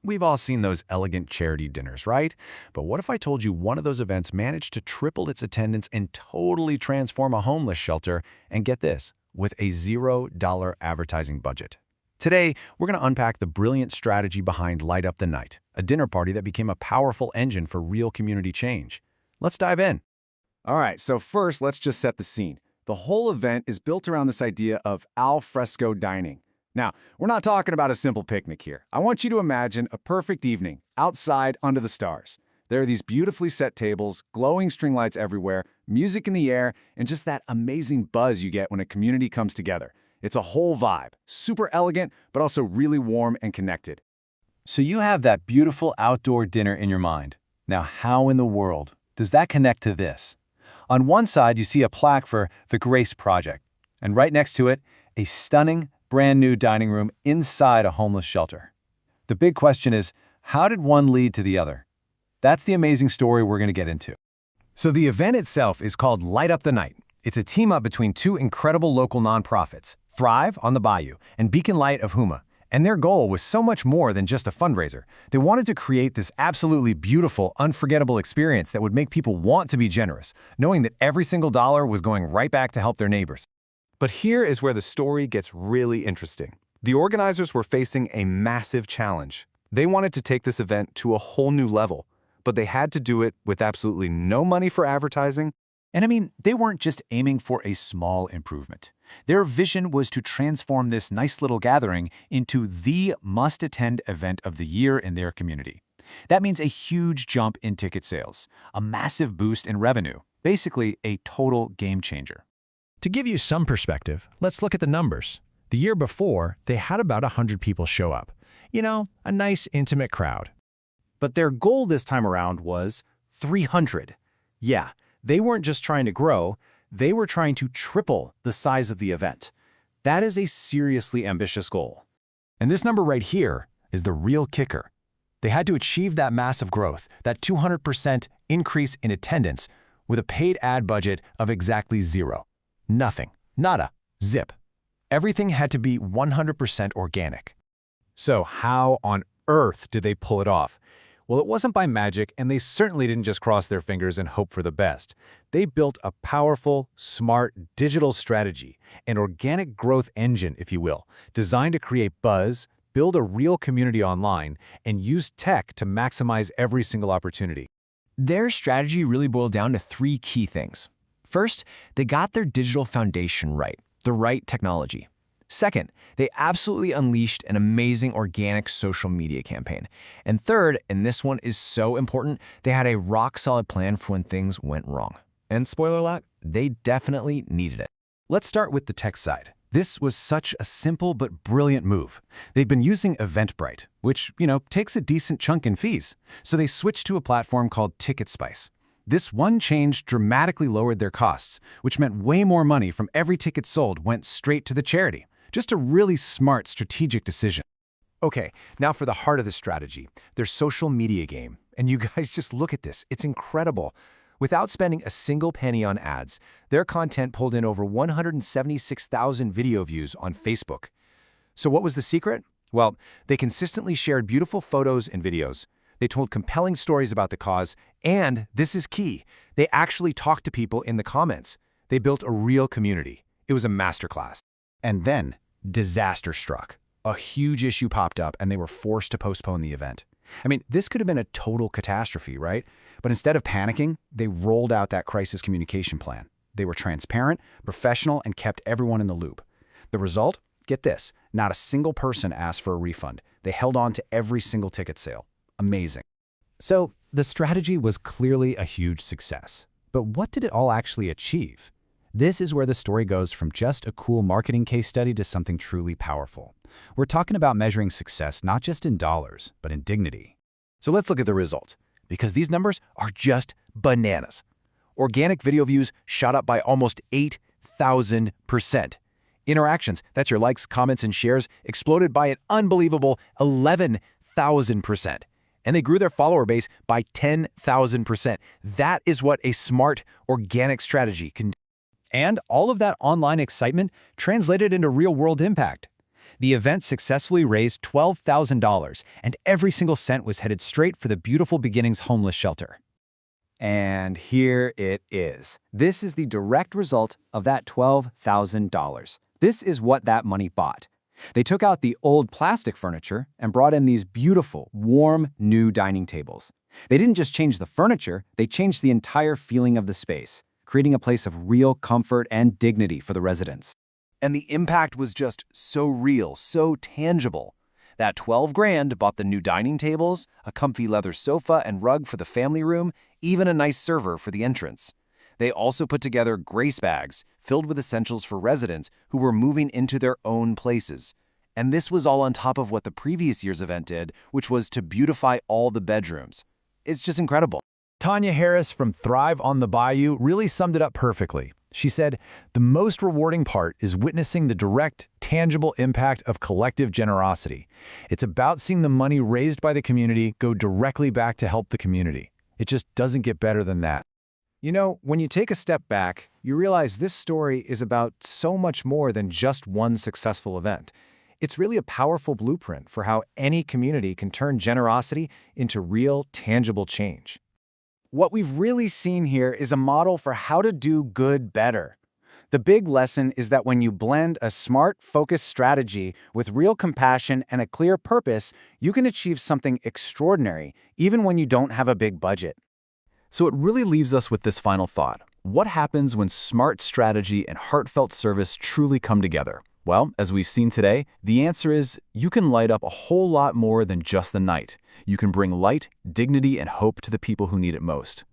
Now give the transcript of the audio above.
We've all seen those elegant charity dinners, right? But what if I told you one of those events managed to triple its attendance and totally transform a homeless shelter, and get this, with a $0 advertising budget? Today, we're going to unpack the brilliant strategy behind Light Up the Night, a dinner party that became a powerful engine for real community change. Let's dive in. All right, so first, let's just set the scene. The whole event is built around this idea of al fresco dining. Now, we're not talking about a simple picnic here. I want you to imagine a perfect evening, outside under the stars. There are these beautifully set tables, glowing string lights everywhere, music in the air, and just that amazing buzz you get when a community comes together. It's a whole vibe, super elegant, but also really warm and connected. So you have that beautiful outdoor dinner in your mind. Now, how in the world does that connect to this? On one side, you see a plaque for the Grace Project, and right next to it, a stunning, brand new dining room inside a homeless shelter. The big question is, how did one lead to the other? That's the amazing story we're going to get into. So the event itself is called Light Up the Night. It's a team-up between two incredible local nonprofits, Thrive on the Bayou and Beacon Light of Houma. And their goal was so much more than just a fundraiser. They wanted to create this absolutely beautiful, unforgettable experience that would make people want to be generous, knowing that every single dollar was going right back to help their neighbors. But here is where the story gets really interesting. The organizers were facing a massive challenge. They wanted to take this event to a whole new level, but they had to do it with absolutely no money for advertising. And I mean, they weren't just aiming for a small improvement. Their vision was to transform this nice little gathering into the must-attend event of the year in their community. That means a huge jump in ticket sales, a massive boost in revenue, basically a total game changer. To give you some perspective, let's look at the numbers. The year before, they had about 100 people show up. You know, a nice, intimate crowd. But their goal this time around was 300. Yeah, they weren't just trying to grow, they were trying to triple the size of the event. That is a seriously ambitious goal. And this number right here is the real kicker. They had to achieve that massive growth, that 200% increase in attendance, with a paid ad budget of exactly zero. Nothing. Nada. Zip. Everything had to be 100% organic. So how on earth did they pull it off? Well, it wasn't by magic, and they certainly didn't just cross their fingers and hope for the best. They built a powerful, smart, digital strategy, an organic growth engine, if you will, designed to create buzz, build a real community online, and use tech to maximize every single opportunity. Their strategy really boiled down to three key things. First, they got their digital foundation right, the right technology. Second, they absolutely unleashed an amazing organic social media campaign. And third, and this one is so important, they had a rock-solid plan for when things went wrong. And spoiler alert, they definitely needed it. Let's start with the tech side. This was such a simple but brilliant move. They'd been using Eventbrite, which, takes a decent chunk in fees. So they switched to a platform called TicketSpice. This one change dramatically lowered their costs, which meant way more money from every ticket sold went straight to the charity. Just a really smart strategic decision. Okay, now for the heart of the strategy, their social media game. And you guys just look at this, it's incredible. Without spending a single penny on ads, their content pulled in over 176,000 video views on Facebook. So what was the secret? Well, they consistently shared beautiful photos and videos. They told compelling stories about the cause, and this is key, they actually talked to people in the comments. They built a real community. It was a masterclass. And then, disaster struck. A huge issue popped up, and they were forced to postpone the event. I mean, this could have been a total catastrophe, right? But instead of panicking, they rolled out that crisis communication plan. They were transparent, professional, and kept everyone in the loop. The result? Get this, not a single person asked for a refund. They held on to every single ticket sale. Amazing. So the strategy was clearly a huge success. But what did it all actually achieve? This is where the story goes from just a cool marketing case study to something truly powerful. We're talking about measuring success not just in dollars, but in dignity. So let's look at the result, because these numbers are just bananas. Organic video views shot up by almost 8,000%. Interactions, that's your likes, comments, and shares, exploded by an unbelievable 11,000%. And they grew their follower base by 10,000%. That is what a smart, organic strategy can do. And all of that online excitement translated into real-world impact. The event successfully raised $12,000, and every single cent was headed straight for the Beautiful Beginnings homeless shelter. And here it is. This is the direct result of that $12,000. This is what that money bought. They took out the old plastic furniture and brought in these beautiful, warm, new dining tables. They didn't just change the furniture, they changed the entire feeling of the space, creating a place of real comfort and dignity for the residents. And the impact was just so real, so tangible. That 12 grand bought the new dining tables, a comfy leather sofa and rug for the family room, even a nice server for the entrance. They also put together grace bags filled with essentials for residents who were moving into their own places. And this was all on top of what the previous year's event did, which was to beautify all the bedrooms. It's just incredible. Tanya Harris from Thrive on the Bayou really summed it up perfectly. She said, "The most rewarding part is witnessing the direct, tangible impact of collective generosity. It's about seeing the money raised by the community go directly back to help the community. It just doesn't get better than that." You know, when you take a step back, you realize this story is about so much more than just one successful event. It's really a powerful blueprint for how any community can turn generosity into real, tangible change. What we've really seen here is a model for how to do good better. The big lesson is that when you blend a smart, focused strategy with real compassion and a clear purpose, you can achieve something extraordinary, even when you don't have a big budget. So it really leaves us with this final thought. What happens when smart strategy and heartfelt service truly come together? Well, as we've seen today, the answer is you can light up a whole lot more than just the night. You can bring light, dignity, and hope to the people who need it most.